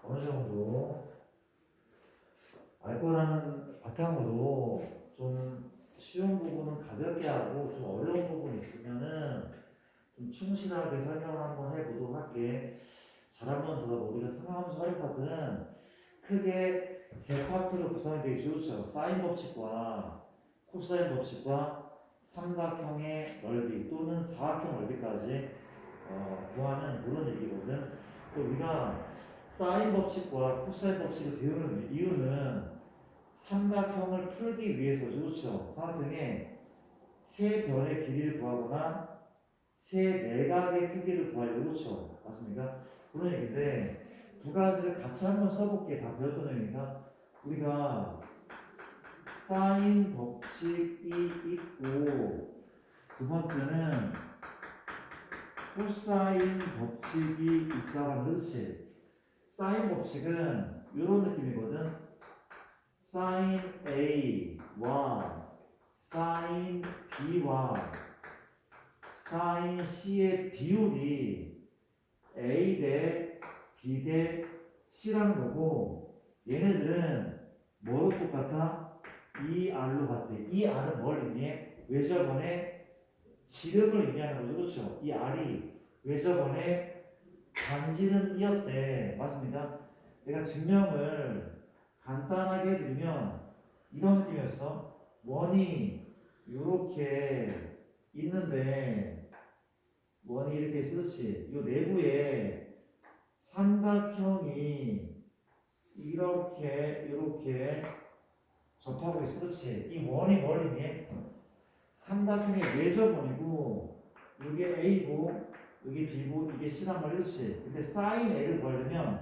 어느 정도 알 거라는 바탕으로 좀 쉬운 부분은 가볍게 하고 좀 어려운 부분이 있으면은 좀 충실하게 설명을 한번 해보도록 할게. 잘 한번 들어봐. 우리가 상하함수 활용파트는 크게 세 파트로 구성이 되기 좋죠. 사인 법칙과 코사인 법칙과 삼각형의 넓이 또는 사각형 넓이까지 구하는 그런 얘기거든. 또 우리가 사인 법칙과 코사인 법칙을 배우는 이유는 삼각형을 풀기 위해서죠. 그렇죠? 삼각형의 세 변의 길이를 구하거나 세 내각의 크기를 구하려고. 그렇죠? 맞습니까? 그런 얘기인데 두 가지를 같이 한번 써볼게. 다 배웠던 내용이니까. 우리가 사인 법칙이 있고 두 번째는 코사인 법칙이 있다고 하는. 그렇지? 사인 법칙은 이런 느낌이거든. 사인 A와 사인 B와 사인 C의 비율이 A 대 B 대 C라는 거고, 얘네들은 뭐로 똑같아? 이 R로 같아. 이 R은 뭘 의미해? 외접원의 지름을 의미하는 거죠. 그렇죠? 이 R이 외접원의 반지름 이었대. 맞습니다. 내가 증명을 간단하게 해드리면 이런 느낌이었어. 원이 이렇게 있는데 원이 이렇게 있었지. 이 내부에 삼각형이 이렇게 접하고 있었지. 이 원이 뭘 의미해? 삼각형의 외접원이고 이게 A고 이게 B고 이게 C란 말이지. 근데 사인 A를 구하려면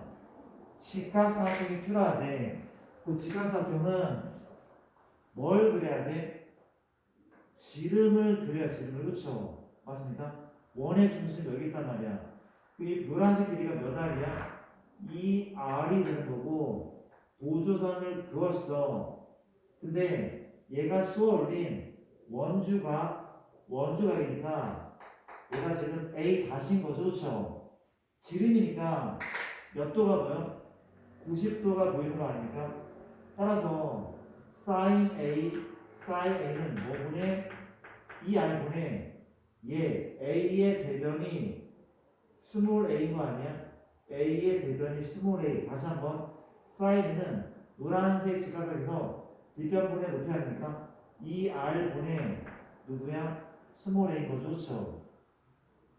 직각삼각형이 필요하대. 그 직각삼각형은 뭘 그려야 돼? 지름을 그려야. 지름을. 그렇죠? 맞습니까? 원의 중심이 여기 있단 말이야. 이 노란색 길이가 몇 R이야? 2R이 되는 거고 도조선을 그었어. 근데 얘가 쏘올린 원주각이니까 얘가 지금 A 다시인 거죠. 그렇죠? 지름이니까 몇 도가 보여? 90도가 보이는 거 아닙니까? 따라서 sin A는 뭐분의 2R분의 얘 A의 대변이 스몰 a인 거 아니야? A의 대변이 스몰 a. 다시 한번 사인은 노란색 직각에서 뒷변분의 높이 아닙니까? 2R분의 누구야? 스몰 a인 거죠. 그렇죠?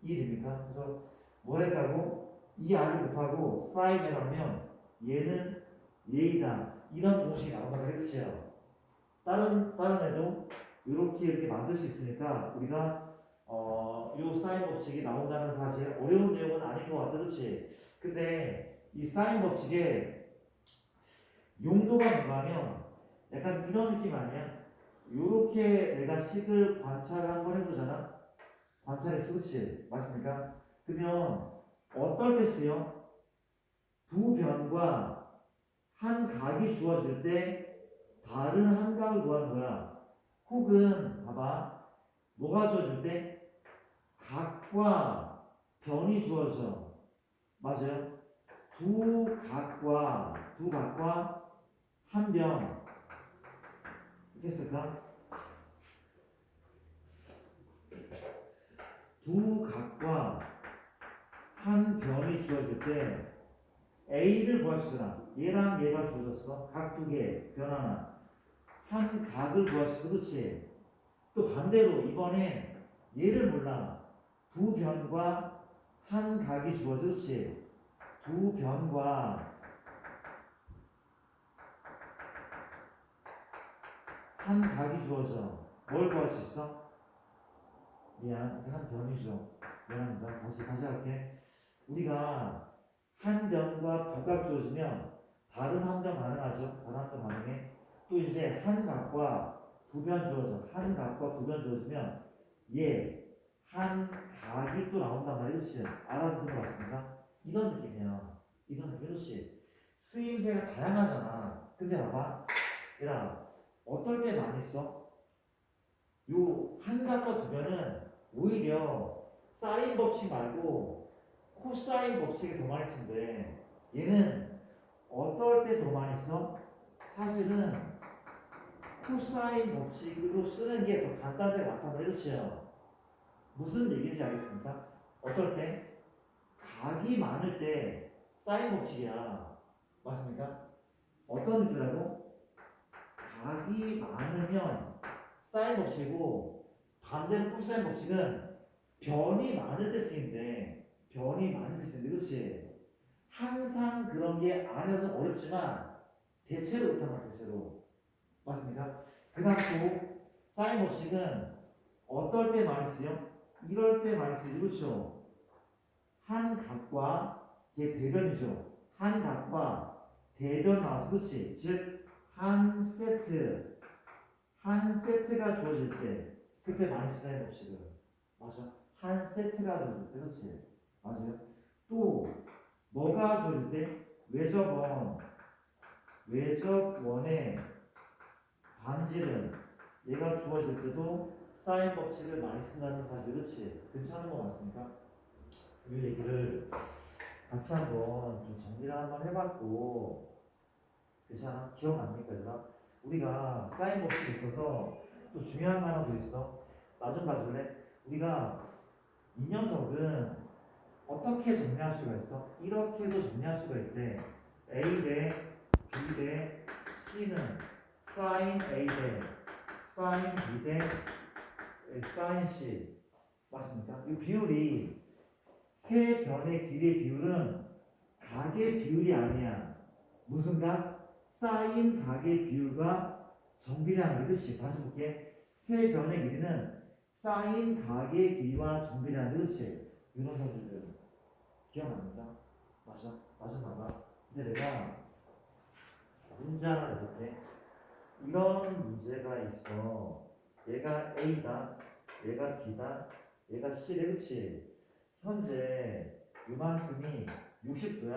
이해됩니까? 그래서 뭘 했다고? 2R을 곱하고 사인을 하면 얘는 얘이다. 이런 공식이 나온다고 했지요. 다른 애도 이렇게 만들 수 있으니까 우리가 요 사인 법칙이 나온다는 사실 어려운 내용은 아닌 것 같아. 그렇지? 근데 이 사인 법칙의 용도가 뭔가 하면 약간 이런 느낌 아니야? 요렇게 내가 식을 관찰을 한번 해보잖아? 관찰했어. 그렇지? 맞습니까? 그러면 어떨 때 쓰여? 두 변과 한 각이 주어질 때 다른 한 각을 구하는 거야. 혹은 봐봐, 뭐가 주어질 때 각과 변이 주어져. 맞아요? 두 각과 한 변. 이렇게 쓸까? 두 각과 한 변이 주어질 때 A를 구하시잖아. 얘랑 얘가 주어졌어. 각 두 개, 변 하나. 한 각을 구하시죠. 그렇지? 또 반대로 이번에 얘를 몰라. 두 변과 한 각이 주어져. 그렇지? 두 변과 한 각이 주어져. 뭘 구할 수 있어? 미안, 한 변이죠. 미안합니다. 다시 할게. 우리가 한 변과 두 각 주어지면 다른 한 변 가능하죠. 다른 한 변 가능해. 또 이제 한 각과 두 변 주어져. 한 각과 두 변 주어지면 얘 한 각이 또 나온단 말이지. 알아듣는 거 맞습니까? 이런 느낌이야. 이런 느낌. 그렇지? 쓰임새가 다양하잖아. 근데 봐봐. 얘들아, 어떨 때 많이 써? 요 한 각과 두 변은 오히려 사인 법칙 말고 코사인 법칙이 더 많이 쓴대. 얘는 어떨 때 더 많이 써? 사실은 코사인 법칙으로 쓰는 게 더 간단하게 나타나요. 그렇죠? 무슨 얘기인지 알겠습니까? 어떨 때? 각이 많을 때 사인 법칙이야. 맞습니까? 어떤 느낌이라고? 각이 많으면 사인 법칙이고 반대로 코사인 법칙은 변이 많을 때 쓰이는데 변이 많을 때 쓰이는데 그렇지? 항상 그런 게 아니라서 어렵지만 대체로 그렇단 말이야 대체로 맞습니까? 그 다음 또 사인 법칙은 어떨 때 많이 쓰여? 이럴 때 많이 쓰이죠 그렇죠? 한 각과 얘 대변이죠 한 각과 대변 나와서 그렇지? 즉 한 세트가 주어질 때 그때 많이 쓰는 법칙을 맞아 한 세트가 주어질 때 그렇지? 맞아요 또 뭐가 주어질 때 외접원의 반지름 얘가 주어질 때도 사인 법칙을 많이 쓴다는 사실 그렇지? 괜찮은 거 맞습니까? 이 얘기를 같이 한번 좀 정리를 한번 해봤고 괜찮아? 기억납니까 얘들아? 우리가 사인 법칙이 있어서 또 중요한 거 하나 더 있어 나 좀 봐줄래? 우리가 이 녀석은 어떻게 정리할 수가 있어? 이렇게도 정리할 수가 있대 A 대 B 대 C는 사인 A 대 사인 B 대 사인 C 맞습니까? 이 비율이 세 변의 길이의 비율은 각의 비율이 아니야. 무슨 각? 사인 각의 비율과 정비례하는 그렇지. 다시 볼게. 세 변의 길이는 사인 각의 길이와 정비례하는 그렇지. 이런 사실들 기억납니까? 맞아? 맞아 봐봐. 근데 내가 문제 하나 내볼게. 이런 문제가 있어. 얘가 A다, 얘가 B다, 얘가 C래, 그치? 현재 이만큼이 60도야.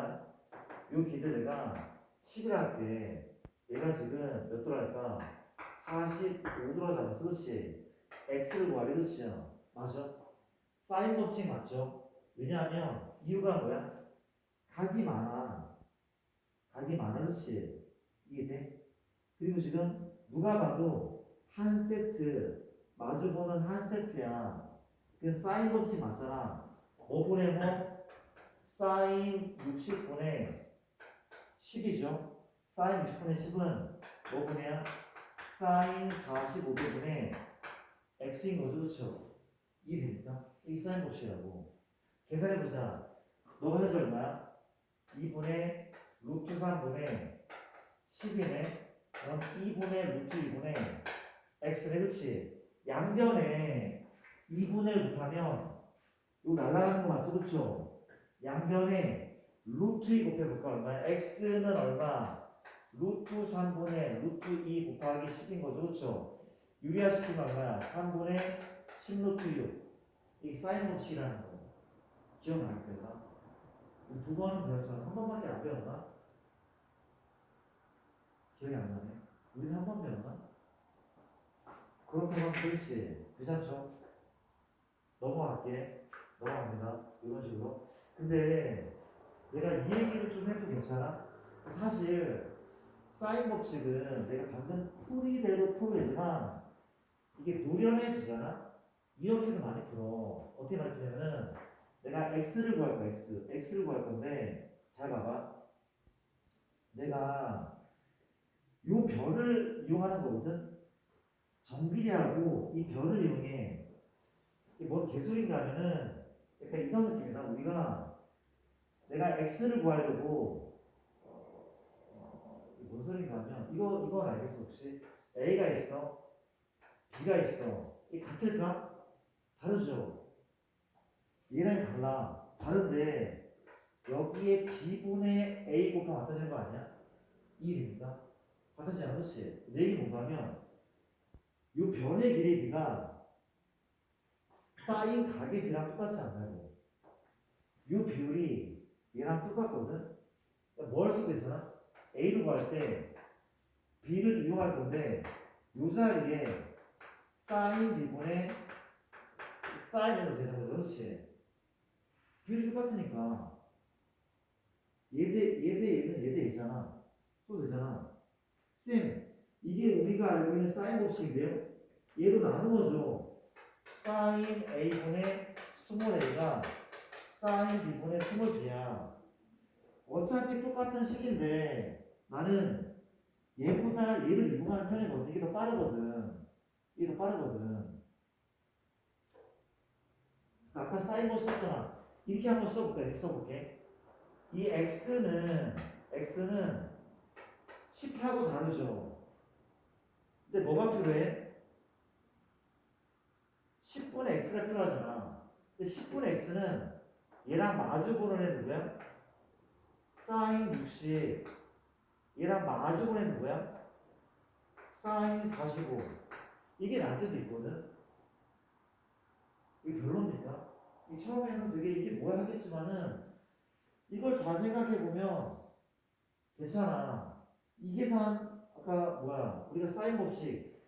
요 길을 내가 10이라 할게. 얘가 지금 몇 도랄까? 45도라 잡았어, 그치? X를 구하래, 그치? 맞아? 사인 법칙 맞죠? 왜냐하면 이유가 뭐야? 각이 많아. 각이 많아, 그치? 이해돼? 그리고 지금 누가 봐도 한 세트 마주보는 한 세트야. 그 사인 법칙 맞잖아. 5분의 뭐 사인 60분의 10이죠. 사인 60분의 10은 5분의 사인 45분의 x인 거죠, 그렇죠? 이해됩니까? 이 사인 법칙이라고. 계산해보자. 너가 현재 얼마야? 2분의 루트 3분의 10이네. 그럼 2분의 루트 2분의 x네, 그치? 양변에 2분의 루트 하면 이거 날아가는 거 맞죠? 그쵸? 양변에 루트 2 곱해볼까? 얼마야? x는 얼마? 루트 3분의 루트 2 곱하기 10인 거죠? 그쵸? 유리화시키면 얼마야? 3분의 10 루트 6. 이게 사인 법칙이라는 거. 기억나요? 내가? 두 번 배웠잖아. 한 번밖에 안 배웠나? 기억이 안 나네. 우리는 한 번 배웠나? 그렇게 하면 그렇지. 괜찮죠? 넘어갈게. 넘어갑니다. 이런 식으로. 근데 내가 이 얘기를 좀 해도 괜찮아? 사실 사인 법칙은 내가 방금 풀이대로 풀어내지만 이게 노련해지잖아? 이렇게도 많이 풀어. 어떻게 많이 풀냐면은 내가 x를 구할 거야, x를 구할 건데 잘 봐봐. 내가 요 별을 이용하는 거거든? 정비례하고 이 별을 이용해. 이게 뭔 개소리인가 하면은 약간 이런 느낌이다. 우리가 내가 x를 구하려고 이게 뭔 소리인가 하면 이건 알겠어 혹시? a가 있어, b가 있어. 이게 같을까? 다르죠. 얘랑 달라. 다른데 여기에 b분의 a 곱하면 같아지는 거 아니야? 이해됩니까? 같아지지 않아, 그렇지? 내 얘기 뭔가 하면 요 변의 길이의 b가 사인 각의 b랑 똑같지 않나요? 요 비율이 얘랑 똑같거든? 그러니까 뭘 쓰고 있잖아? a를 구할 때 b를 이용할 건데 요 자리에 사인 b분의 사인으로 되는 거죠, 그렇지? 비율이 똑같으니까 얘 대 얘는 얘도 되잖아. 또 되잖아. 쌤, 이게 우리가 알고 있는 사인 법칙인데요. 얘로 나누어줘. 사인 A분의 스몰 A가 사인 B분의 스몰 B야. 어차피 똑같은 식인데 나는 얘보다 얘를 이용하는 편이거든. 이게 더 빠르거든. 이게 더 빠르거든. 아까 사인 법 썼잖아. 이렇게 한번 써볼게. 이렇게 써볼게. 이 x는 10하고 다르죠. 근데 뭐가 필요해? 10분의 x가 필요하잖아. 근데 10분의 x는 얘랑 마주보는 애 누구야? 사인 60. 얘랑 마주보는 애 누구야? 사인 45. 이게 날 때도 있거든. 이게 별로입니까? 이 처음에는 되게 이게 뭐야 하겠지만은 이걸 잘 생각해보면 괜찮아. 이 계산 아까 뭐야 우리가 사인 법칙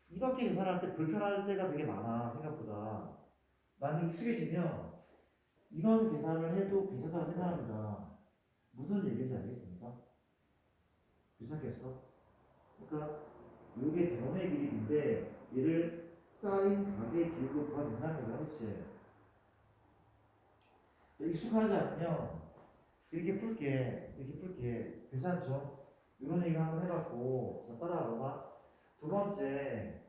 이밖에 계산할 때 불편할 때가 되게 많아 생각보다. 나는 익숙해지면 이런 계산을 해도 괜찮다고 생각합니다. 무슨 얘기인지 알겠습니까? 괜찮겠어? 그러니까 이게 변의 그림인데 얘를 사인 각의 비율로 봐준다는 거야, 그렇지? 익숙하지 않으면 이렇게 풀게 괜찮죠? 이런 얘기 한번 해봤고 자 따라와봐. 두 번째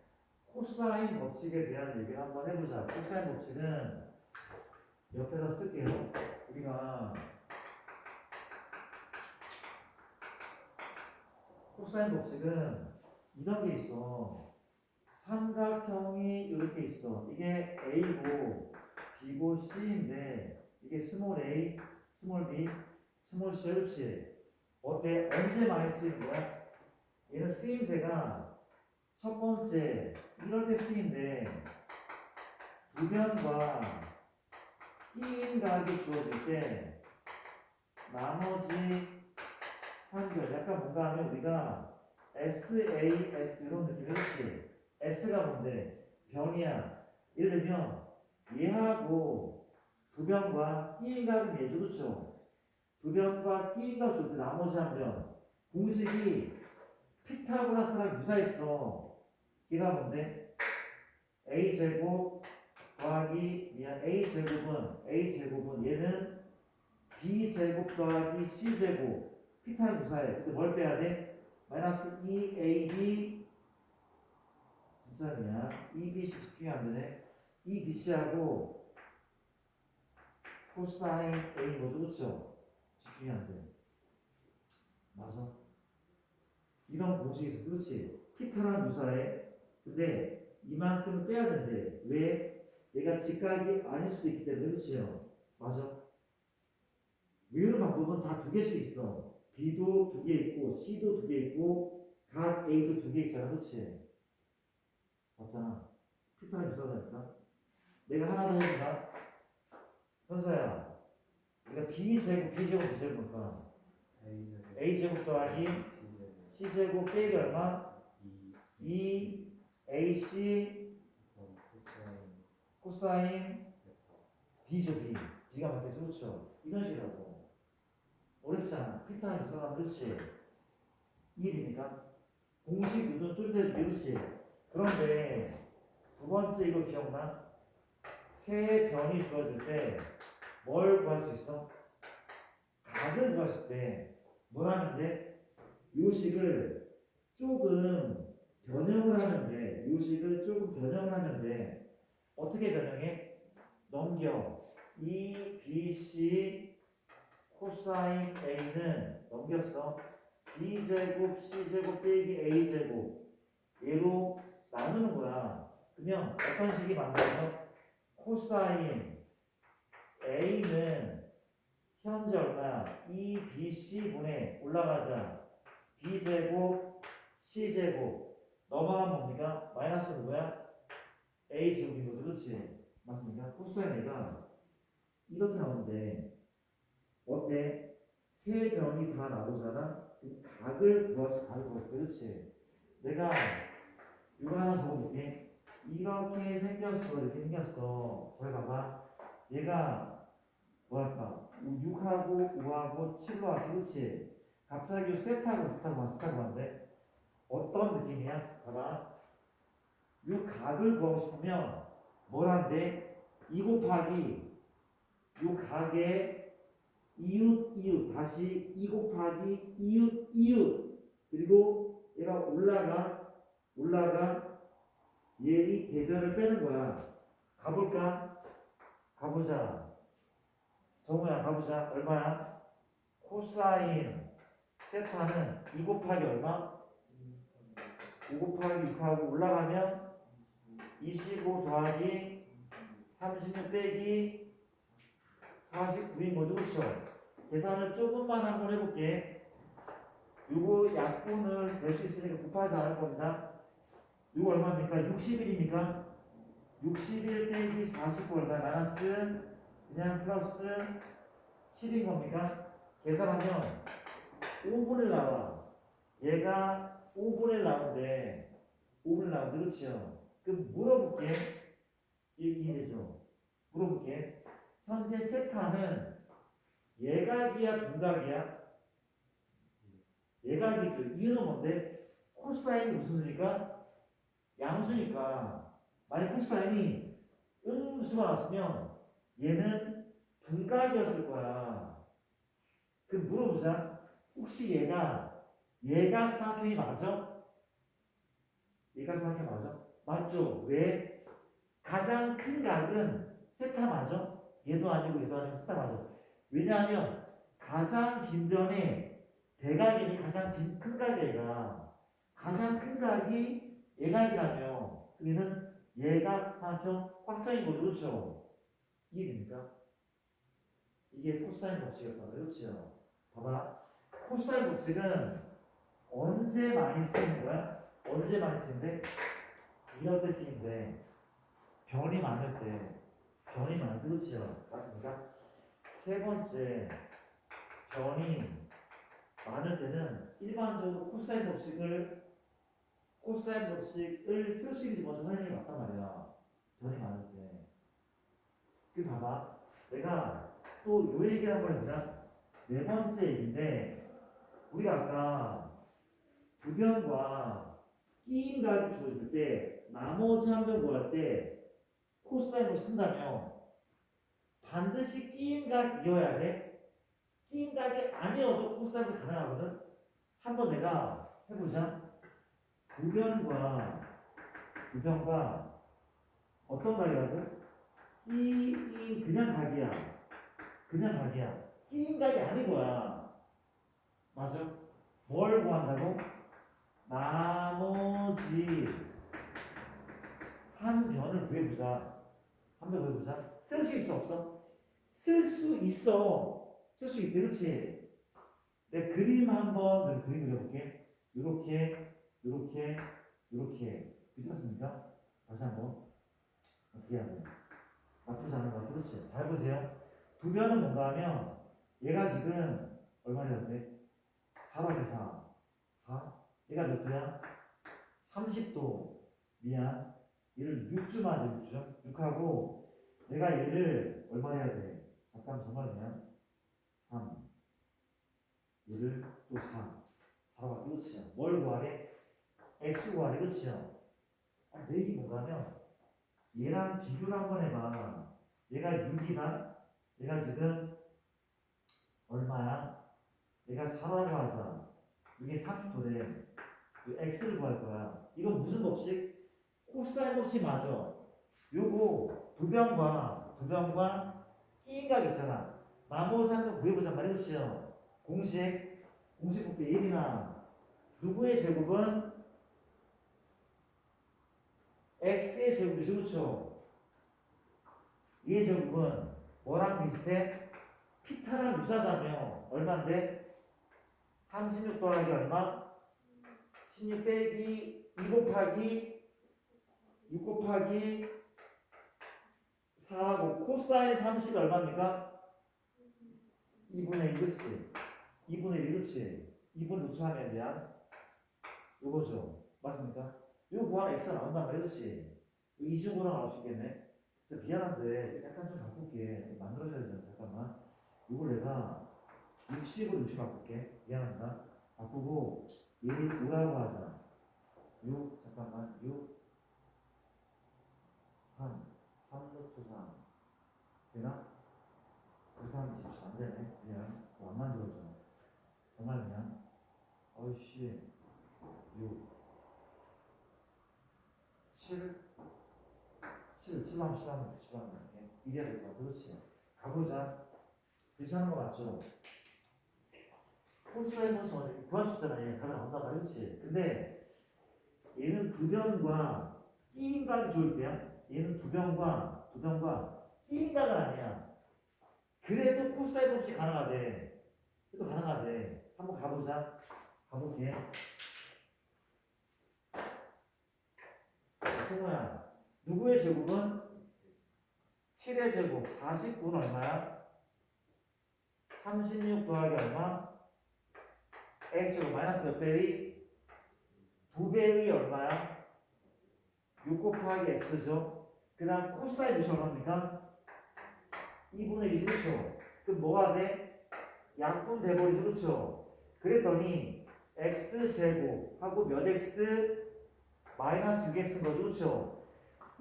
코사인 법칙에 대한 얘기를 한번 해보자. 코사인 법칙은 옆에다 쓸게요. 우리가 코사인 법칙은 이런 게 있어. 삼각형이 이렇게 있어. 이게 A고 B고 C인데 이게 스몰 a, 스몰 b, 스몰 c, 그렇지? 어때? 언제 많이 쓰이는 거야? 얘는 쓰임새가 첫 번째 이럴 때 쓰인데 두 변과 끼인 각이 주어질 때 나머지 한 변. 약간 뭔가 하면 우리가 SAS 이런 느낌, 그렇지? S가 뭔데? 변이야. 예를 들면 얘하고 두 변과 끼인 각은 얘죠, 그렇죠? 두 변과 끼인 각 줄 때 나머지 한 변. 공식이 피타고라스랑 유사했어. 얘가 뭔데? A제곱 더하기 A제곱은 얘는 B제곱 더하기 C제곱 피타랑 유사해. 근데 뭘 빼야 돼? 마이너스 2AB 진짜 아니야. 2BC 집중이 안 되네. 2BC하고 코사인 A 뭐죠? 그쵸? 집중이 안 돼. 맞아. 이런 공식이 있어. 그렇지? 피타랑 유사해. 근데 이만큼은 빼야 된대. 왜? 얘가 직각이 아닐 수도 있기 때문에. 그렇지요? 맞아. 외우는 방법은 다 두 개씩 있어. B도 두 개 있고, C도 두 개 있고, 각 A도 두 개 있잖아. 그렇지? 맞잖아. 피타랑 유사하다니까. 내가 하나 더 해볼까? 현서야, 우리가 B제곱, B제곱일까? A제곱 더하기 C제곱 빼기 얼마? 2AC 코사인 B죠, B. B가 맞겠죠? 그렇죠? 이런 식이라고. 어렵잖아. 피타랑 유사하면 그렇지? 이해됩니까? 공식 요즘 쫄대주기, 그렇지? 그런데 두 번째 이거 기억나? 세 변이 주어질 때 뭘 구할 수 있어? 각을 구했을 때 뭘 하면 돼? 요식을 조금 변형을 하면 돼. 요식을 조금 변형을 하면 돼. 어떻게 변형해? 넘겨. 2BC 코사인 A는 넘겼어. B제곱 C제곱 빼기 A제곱 얘로 나누는 거야. 그러면 어떤 식이 만들어져? 코사인 A는 현재 얼마야? 2BC분의 올라가자. B제곱 C제곱 넘어가면 뭡니까? 마이너스 누구야? A제곱인 거죠. 그렇지? 맞습니까? 코사인 A가 이렇게 나오는데 어때? 세 변이 다 나오잖아? 그 각을 구해서 각을 구해서 그렇지? 내가 이거 하나 적어볼게. 이렇게 생겼어. 이렇게 생겼어. 잘 봐봐. 얘가 뭐랄까 6하고 5하고 7로 하기 그렇지? 갑자기 세타고 하는데 어떤 느낌이야? 봐봐. 이 각을 구하고 싶으면 뭐란데? 2 곱하기 이 각의 이웃 다시 2 곱하기 이웃 그리고 얘가 올라가 얘 이 대변을 빼는 거야. 가볼까? 가보자. 정우야 가보자. 얼마야? 코사인 세타는 2 곱하기 얼마? 5 곱하기 6하고 올라가면 25 더하기 36 빼기 49인 거죠. 그렇죠? 계산을 조금만 한번 해볼게. 요거 약분을 될 수 있으니까 곱하지 않을 겁니다. 요거 얼마입니까? 60일입니까? 61 빼기 49 얼마? 마이너스 그냥 플러스 10인 겁니까? 계산하면 5분의 나와. 얘가 5분의 나오는데 5분의 나오는데 그렇죠? 그럼 물어볼게. 이해되죠? 물어볼게. 현재 세타는 예각이야 둔각이야? 예각이죠. 이유는 뭔데? 코사인이 무슨 수니까? 양수니까. 만약 코사인이 음수가 나왔으면 얘는 둔각이었을 거야. 그럼 물어보자. 혹시 얘가 예각삼각형이 맞아? 예각삼각형 맞아? 맞죠? 왜? 가장 큰 각은 세타 맞아? 얘도 아니고 세타 맞아. 왜냐하면 가장 긴 변의 대각이니 가장 큰 각이가 가장 큰 각이 예각이라며 얘는 예각삼각형 확장인 거죠. 그렇죠? 이해됩니까? 이게 코사인 법칙이었다. 그렇죠? 봐봐. 코사인 법칙은 언제 많이 쓰이는 거야? 언제 많이 쓰이는데? 이럴 때 쓰이는데 변이 많을 때 그렇죠? 맞습니까? 세 번째 변이 많을 때는 일반적으로 코사인 법칙을 쓸 수 있는지 먼저 확인이 맞단 말이야. 변이 많을 때. 그 봐봐. 내가 또 요 얘기 한번 해보자. 네 번째 얘기인데 우리가 아까 두 변과 끼임각을 주어줄 때 나머지 한 변 구할 때 코사인을 쓴다면 반드시 끼임각이어야 돼. 끼임각이 아니어도 코사인이 가능하거든. 한번 내가 해보자. 두 변과 어떤 각이라고? 이 그냥 각이야. 그냥 각이야. 끼임각이 아닌 거야. 맞아? 뭘 구한다고? 나머지 한 변을 구해보자. 한 변 구해보자. 쓸 수 있어 없어? 쓸 수 있어. 쓸 수 있대. 그렇지? 내 그림 한번 그림 그려볼게. 요렇게 괜찮습니까? 다시 한번 어떻게 해야 돼? 나쁘지 않은 것 같아. 그렇지? 잘 보세요. 두 변은 뭔가 하면 얘가 지금 얼마 되는데? 4밖에 4. 얘가 몇 도야? 30도. 미안. 얘를 6주 맞아. 6주. 6하고 내가 얘를 얼마 해야 돼? 잠깐 정말 그냥 3. 얘를 또 4. 4가 끝이야. 뭘 구하래? x 구하래. 끝이야. 내 얘기 뭔가 하면 얘랑 비교를 한번 해봐. 얘가 6이다. 얘가 지금 얼마야? 얘가 4라고 하자. 이게 30도래. x를 구할 거야. 이거 무슨 법칙? 코사인 법칙 맞아. 요거 두 변과 끼인각 있잖아. 나머지 한 번 구해보자 말이었지요. 공식 볼때 1이나 누구의 제곱은 x의 제곱이죠. 그렇죠? 얘의 제곱은 뭐랑 비슷해? 피타랑 유사하다며 얼마인데? 36 더하기 얼마? 16 빼기 2 곱하기 6 곱하기 4하고 코사인 30이 얼마입니까? 2분의 1, 그치? 2분의 1, 그치? 2분 노출하면 대한 요거죠. 맞습니까? 요거 구하면 x가 나온단 말이야, 그치? 이중으로 나올 수 있겠네. 미안한데 약간 좀 바꿀게. 만들어줘야 돼. 잠깐만. 요걸 내가 60으로 60 바꿀게. 미안합니다. 바꾸고 얘를 5라고 하자. 6 잠깐만 6 3 3루트 3 되나? 9, 3, 24 안 되네. 미안. 안 만들어줘. 정말 미안. 어이씨 6 7 7하면 7하면 7하면 이렇게 이래야 될 것 같아. 그렇지. 가보자. 괜찮은 거 맞죠? 콘트라이브 모션 구할 수 있잖아. 얘 답이 나온단 말이지. 근데 얘는 두 변과 끼인각이 좋을 때야. 얘는 두 변과 끼인각은 아니야. 그래도 코사인 없이 가능하대. 그래도 가능하대. 한번 가보자. 가볼게. 승우야, 누구의 제곱은 7의 제곱 49는 얼마야? 36 더하기 얼마? x제곱 마이너스 몇 배의? 2배의 얼마야? 6 곱하기 x죠. 그 다음 코사인 몇이 얼마입니까? 2분의 1 그렇죠. 그럼 뭐가 돼? 약분 돼버리죠. 그렇죠. 그랬더니 x제곱하고 몇 x? 마이너스 6x인 거죠. 그렇죠.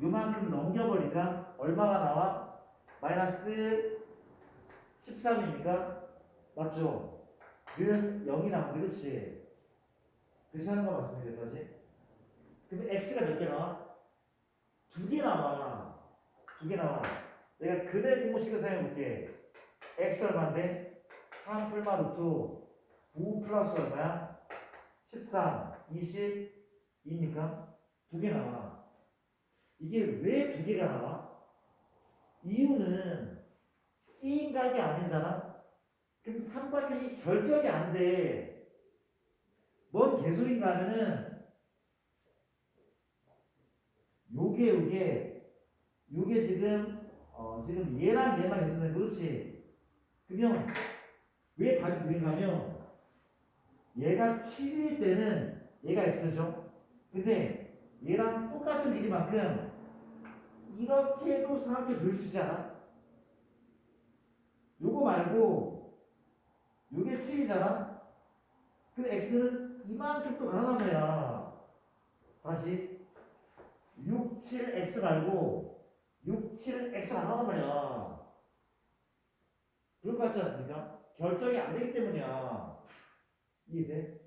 요만큼 넘겨버리니까 얼마가 나와? 마이너스 13이니까 맞죠? 는 0이 나오는데 그렇지? 그렇게 하는 거 맞습니까? 여기까지? 그럼 x가 몇 개 나와? 2개 나와. 2개 나와. 내가 근의 공식을 사용해볼게. x 얼마인데? 3 풀마 루트 9 플러스 얼마야? 13, 22입니까? 2개 나와. 이게 왜 2개가 나와? 이유는 끼인각이 아니잖아? 그럼 삼각형이 결정이 안 돼. 뭔 개소리인가 하면은 요게 지금 얘랑 얘만 결정된 그렇지. 그러면 왜 답이 2개인가 하면 얘가 7일 때는 얘가 x죠. 근데 얘랑 똑같은 길이만큼 이렇게도 삼각형 그릴 수 있지 않아? 요거 말고 요게 7이잖아. 그럼 x는 이만큼 또 가능한 거야. 다시 6, 7, x 말고 6, 7, x가 가능한 거야. 그럴 것 같지 않습니까? 결정이 안 되기 때문이야. 이해돼?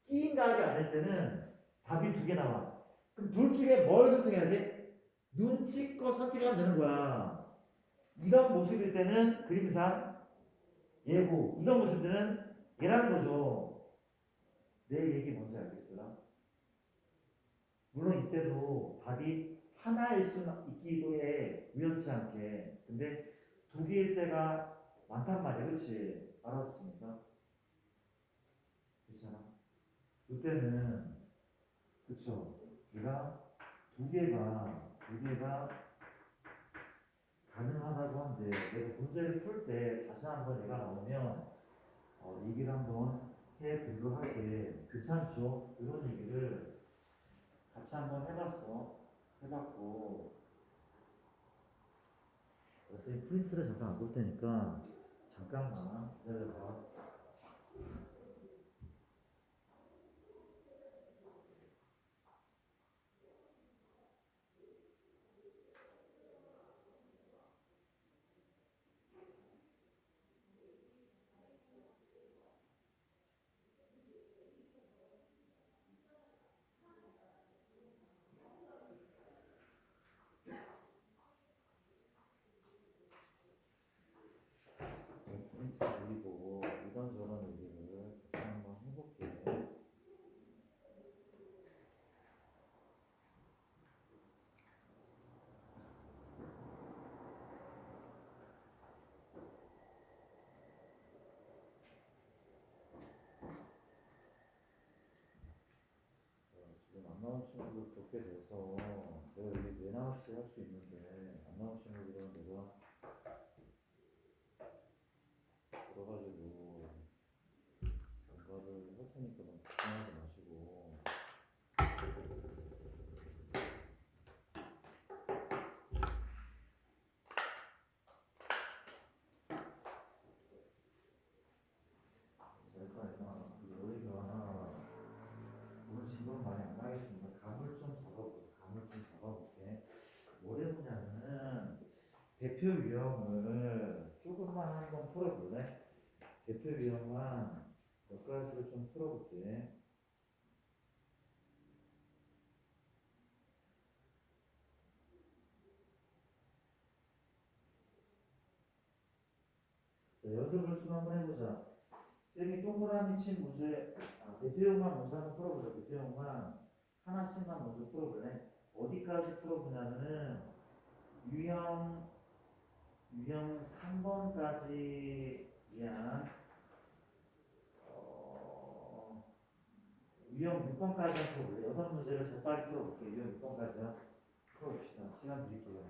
끼인각이 아닐 때는 답이 2개 나와. 그럼 둘 중에 뭘 선택해야 돼? 눈치껏 선택하면 되는 거야. 이런 모습일 때는 그림상 얘고, 이런 모습일 때는 얘라는 거죠. 내 얘기 뭔지 알겠어요? 물론 이때도 답이 하나일 수 있기도 해. 우연치 않게. 근데 2개일 때가 많단 말이야. 그렇지? 알았습니까? 그렇잖아. 이때는 그쵸. 얘가 2개가 가능하다고 한데 내가 문제를 풀 때 다시 한번 얘가 나오면 얘기를 한번 해보도록 할게. 괜찮죠? 이런 얘기를 같이 한번 해봤고 그래서 이 프린트를 잠깐 안 볼 테니까 잠깐만 기다려봐. 프린트 돌리고 이런저런 얘기를 같이 한번 해볼게. 지금 안 나온 친구들 그렇게 돼서 내가 여기 내나없이 할 수 있는데 안 나온 친구들은 내가 들어가지고 뭔가를 할 테니까 너무 걱정하지 마시고. 일단 여기가 오늘 진도는 많이 안 나겠습니다. 감을 좀 잡아볼게. 감을 좀 잡아볼게. 뭘 해보냐면은 대표 유형을 조금만 한번 풀어볼래? 대표 유형만 몇 가지를 좀 풀어볼게. 자, 연습을 좀 한번 해보자. 쌤이 동그라미 친 문제, 대표형만 먼저 한번 풀어보자. 대표형만 하나씩만 먼저 풀어볼래? 어디까지 풀어보냐면은 유형 3번까지 위한 유형 6번까지 한번 풀어볼래? 6문제를 재빨리 풀어볼게. 유형 6번까지요. 풀어봅시다. 시간 드릴게요.